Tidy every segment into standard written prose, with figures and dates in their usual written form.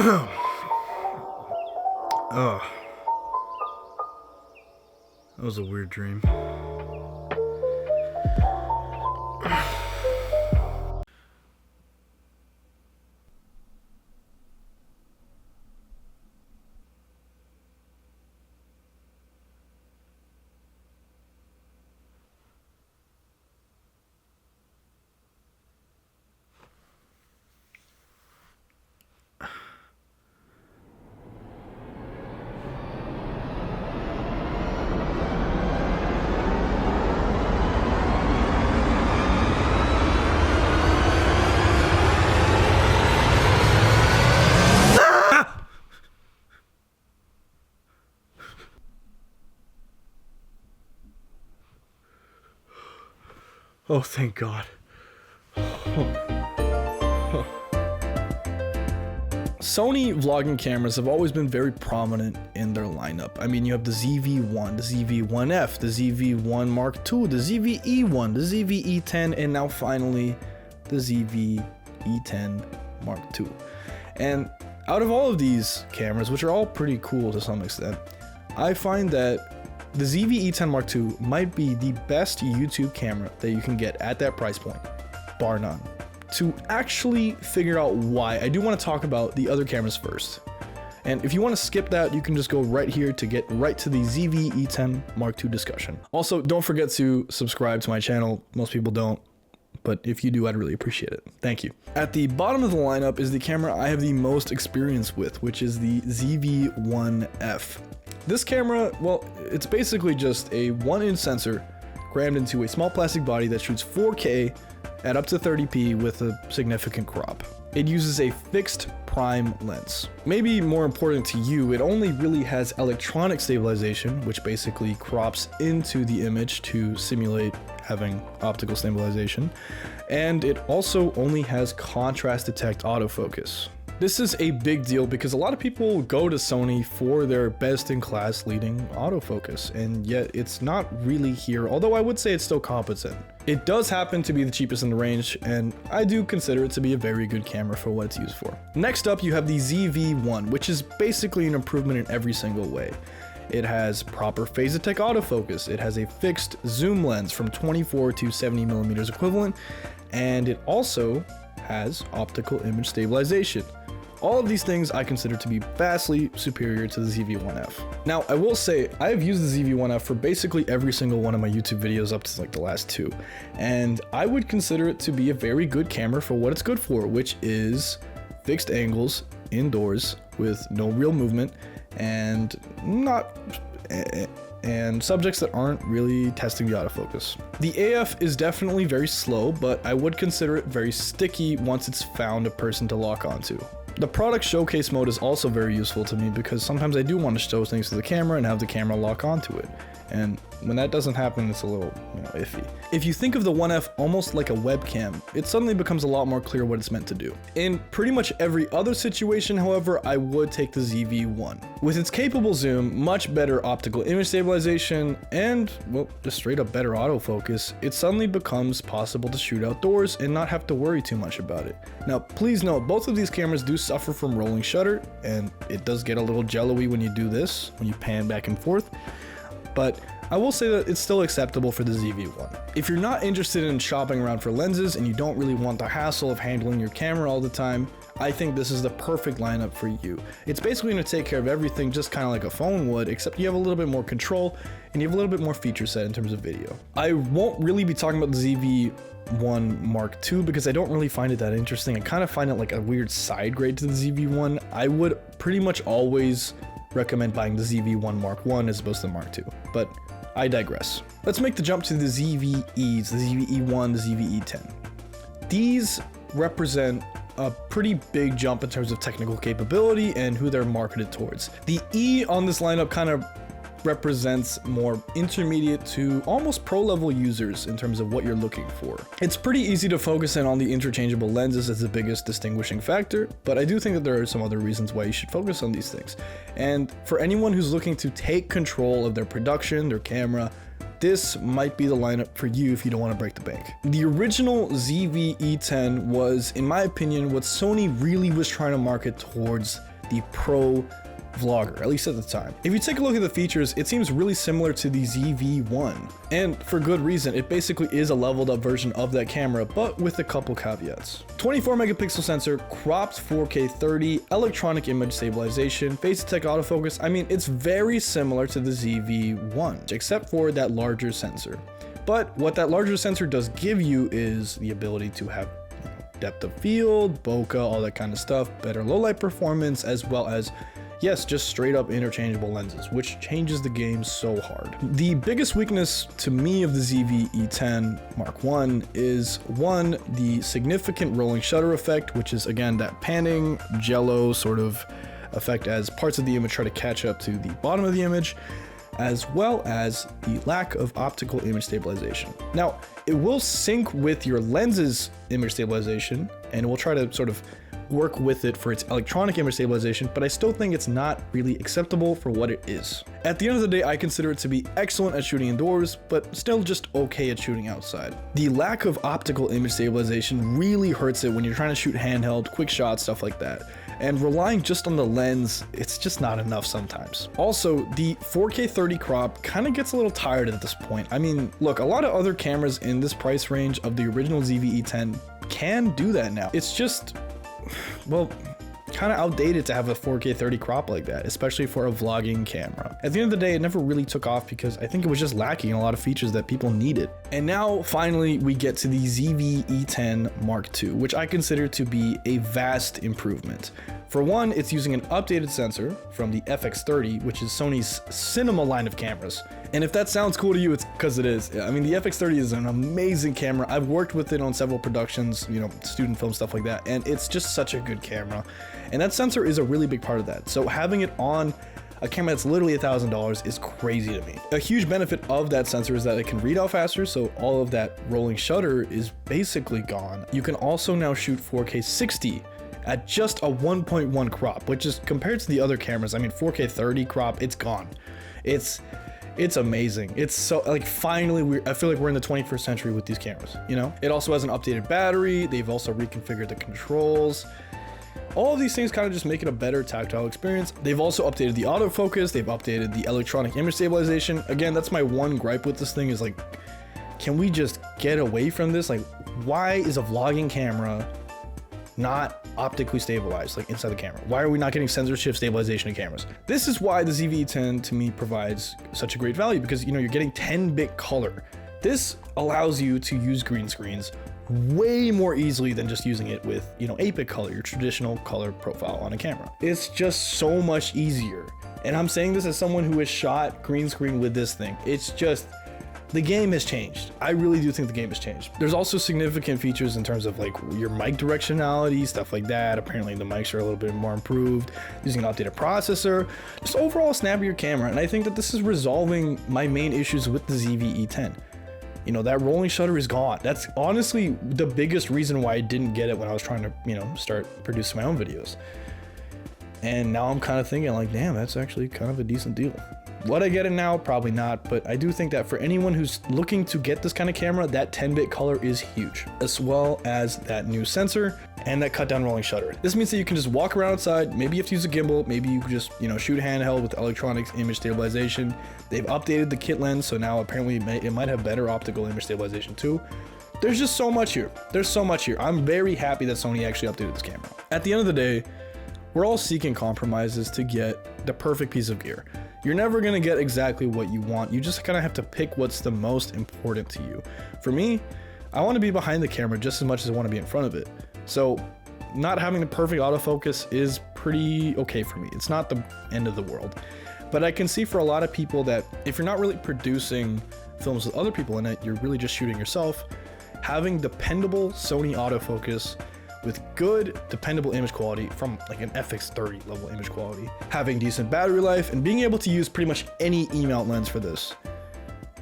Oh, that was a weird dream. Oh, thank God. Sony vlogging cameras have always been very prominent in their lineup. I mean, you have the ZV-1, the ZV-1F, the ZV-1 Mark II, the ZVE-1, the ZV-E10, and now finally the ZV-E10 Mark II. And out of all of these cameras, which are all pretty cool to some extent, I find that the ZV-E10 Mark II might be the best YouTube camera that you can get at that price point, bar none. To actually figure out why, I do want to talk about the other cameras first. And if you want to skip that, you can just go right here to get right to the ZV-E10 Mark II discussion. Also, don't forget to subscribe to my channel. Most people don't, but if you do, I'd really appreciate it. Thank you. At the bottom of the lineup is the camera I have the most experience with, which is the ZV-1F. This camera, well, it's basically just a 1-inch sensor crammed into a small plastic body that shoots 4K at up to 30p with a significant crop. It uses a fixed prime lens. Maybe more important to you, it only really has electronic stabilization, which basically crops into the image to simulate having optical stabilization, and it also only has contrast detect autofocus. This is a big deal because a lot of people go to Sony for their best-in-class leading autofocus, and yet it's not really here, although I would say it's still competent. It does happen to be the cheapest in the range, and I do consider it to be a very good camera for what it's used for. Next up, you have the ZV-1, which is basically an improvement in every single way. It has proper phase detect autofocus, it has a fixed zoom lens from 24 to 70 millimeters equivalent, and it also has optical image stabilization. All of these things I consider to be vastly superior to the ZV-1F. Now, I will say, I have used the ZV-1F for basically every single one of my YouTube videos up to like the last 2, and I would consider it to be a very good camera for what it's good for, which is fixed angles indoors with no real movement and subjects that aren't really testing the autofocus. The AF is definitely very slow, but I would consider it very sticky once it's found a person to lock onto. The product showcase mode is also very useful to me because sometimes I do want to show things to the camera and have the camera lock onto it. And when that doesn't happen, it's a little, iffy. If you think of the 1F almost like a webcam, it suddenly becomes a lot more clear what it's meant to do. In pretty much every other situation, however, I would take the ZV-1. With its capable zoom, much better optical image stabilization, and, well, just straight up better autofocus, it suddenly becomes possible to shoot outdoors and not have to worry too much about it. Now, please note, both of these cameras do suffer from rolling shutter, and it does get a little jello-y when you do this, when you pan back and forth. But I will say that it's still acceptable for the ZV-1. If you're not interested in shopping around for lenses and you don't really want the hassle of handling your camera all the time, I think this is the perfect lineup for you. It's basically going to take care of everything just kind of like a phone would, except you have a little bit more control and you have a little bit more feature set in terms of video. I won't really be talking about the ZV-1 Mark II because I don't really find it that interesting. I kind of find it like a weird side grade to the ZV-1. I would pretty much always recommend buying the ZV-1 Mark I as opposed to the Mark II, but I digress. Let's make the jump to the ZVEs, the ZVE-1, the ZVE-10. These represent a pretty big jump in terms of technical capability and who they're marketed towards. The E on this lineup kind of represents more intermediate to almost pro level users in terms of what you're looking for. It's pretty easy to focus in on the interchangeable lenses as the biggest distinguishing factor, but I do think that there are some other reasons why you should focus on these things. And for anyone who's looking to take control of their production, their camera, this might be the lineup for you if you don't want to break the bank. The original ZVE-10 was, in my opinion, what Sony really was trying to market towards the pro vlogger, at least at the time. If you take a look at the features, it seems really similar to the ZV-1, and for good reason. It basically is a leveled up version of that camera, but with a couple caveats. 24 megapixel sensor, cropped 4K 30, electronic image stabilization, face detect autofocus. I mean, it's very similar to the ZV-1, except for that larger sensor. But what that larger sensor does give you is the ability to have depth of field, bokeh, all that kind of stuff, better low light performance, as well as, yes, just straight up interchangeable lenses, which changes the game so hard. The biggest weakness to me of the ZV-E10 Mark I is, one, the significant rolling shutter effect, which is again that panning jello sort of effect as parts of the image try to catch up to the bottom of the image, as well as the lack of optical image stabilization. Now, it will sync with your lens's image stabilization, and it will try to sort of work with it for its electronic image stabilization, but I still think it's not really acceptable for what it is. At the end of the day, I consider it to be excellent at shooting indoors, but still just okay at shooting outside. The lack of optical image stabilization really hurts it when you're trying to shoot handheld, quick shots, stuff like that. And relying just on the lens, it's just not enough sometimes. Also, the 4K 30 crop kind of gets a little tired at this point. I mean, look, a lot of other cameras in this price range of the original ZV-E10 can do that now. It's just, well, kind of outdated to have a 4K 30 crop like that, especially for a vlogging camera. At the end of the day, it never really took off because I think it was just lacking in a lot of features that people needed. And now finally we get to the ZV-E10 Mark II, which I consider to be a vast improvement. For one, it's using an updated sensor from the FX30, which is Sony's cinema line of cameras. And if that sounds cool to you, it's because it is. I mean, the FX30 is an amazing camera. I've worked with it on several productions, you know, student film, stuff like that, and it's just such a good camera. And that sensor is a really big part of that. So having it on a camera that's literally $1,000 is crazy to me. A huge benefit of that sensor is that it can read out faster, so all of that rolling shutter is basically gone. You can also now shoot 4K 60 at just a 1.1 crop, which is, compared to the other cameras, I mean, 4K 30 crop, it's gone. It's amazing. It's so, like, finally, I feel like we're in the 21st century with these cameras, you know? It also has an updated battery. They've also reconfigured the controls. All of these things kind of just make it a better tactile experience. They've also updated the autofocus. They've updated the electronic image stabilization. Again, that's my one gripe with this thing is, like, can we just get away from this? Like, why is a vlogging camera not optically stabilized, like inside the camera? Why are we not getting sensor shift stabilization in cameras? This is why the ZV-E10 to me provides such a great value, because, you know, you're getting 10-bit color. This allows you to use green screens way more easily than just using it with, you know, 8-bit color, your traditional color profile on a camera. It's just so much easier. And I'm saying this as someone who has shot green screen with this thing. It's just, the game has changed. I really do think the game has changed. There's also significant features in terms of like your mic directionality, stuff like that. Apparently the mics are a little bit more improved, using an updated processor, just overall a snappier camera. And I think that this is resolving my main issues with the ZV-E10. You know, that rolling shutter is gone. That's honestly the biggest reason why I didn't get it when I was trying to, you know, start producing my own videos. And now I'm kind of thinking like, damn, that's actually kind of a decent deal. Would I get it now? Probably not, but I do think that for anyone who's looking to get this kind of camera, that 10-bit color is huge, as well as that new sensor and that cut down rolling shutter. This means that you can just walk around outside. Maybe you have to use a gimbal. Maybe you just, you know, shoot handheld with electronics image stabilization. They've updated the kit lens, so now apparently it might have better optical image stabilization too. There's just so much here. There's so much here. I'm very happy that Sony actually updated this camera. At the end of the day, we're all seeking compromises to get the perfect piece of gear. You're never gonna get exactly what you want. You just kind of have to pick what's the most important to you. For me, I want to be behind the camera just as much as I want to be in front of it. So not having the perfect autofocus is pretty okay for me. It's not the end of the world. But I can see for a lot of people that if you're not really producing films with other people in it, you're really just shooting yourself, having dependable Sony autofocus with good, dependable image quality from like an FX30 level image quality, having decent battery life, and being able to use pretty much any E-mount lens for this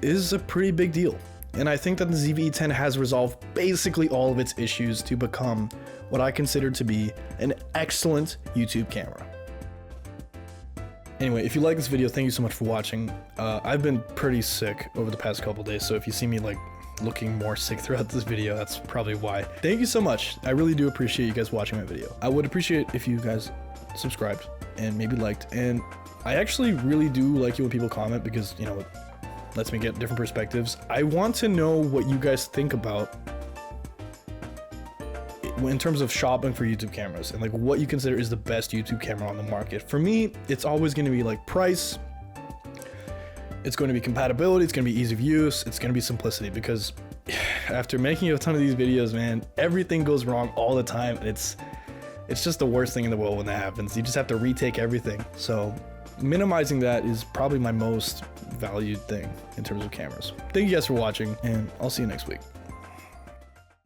is a pretty big deal. And I think that the ZV-E10 has resolved basically all of its issues to become what I consider to be an excellent YouTube camera. Anyway, if you like this video, thank you so much for watching. I've been pretty sick over the past couple days, so if you see me like looking more sick throughout this video. That's probably why. Thank you so much. I really do appreciate you guys watching my video. I would appreciate if you guys subscribed and maybe liked. And I actually really do like it when people comment, because, you know, it lets me get different perspectives. I want to know what you guys think about in terms of shopping for YouTube cameras, and like what you consider is the best YouTube camera on the market. For me, it's always going to be like price, it's going to be compatibility, it's going to be ease of use, it's going to be simplicity, because after making a ton of these videos, man, everything goes wrong all the time, and it's just the worst thing in the world when that happens. You just have to retake everything. So minimizing that is probably my most valued thing in terms of cameras. Thank you guys for watching, and I'll see you next week.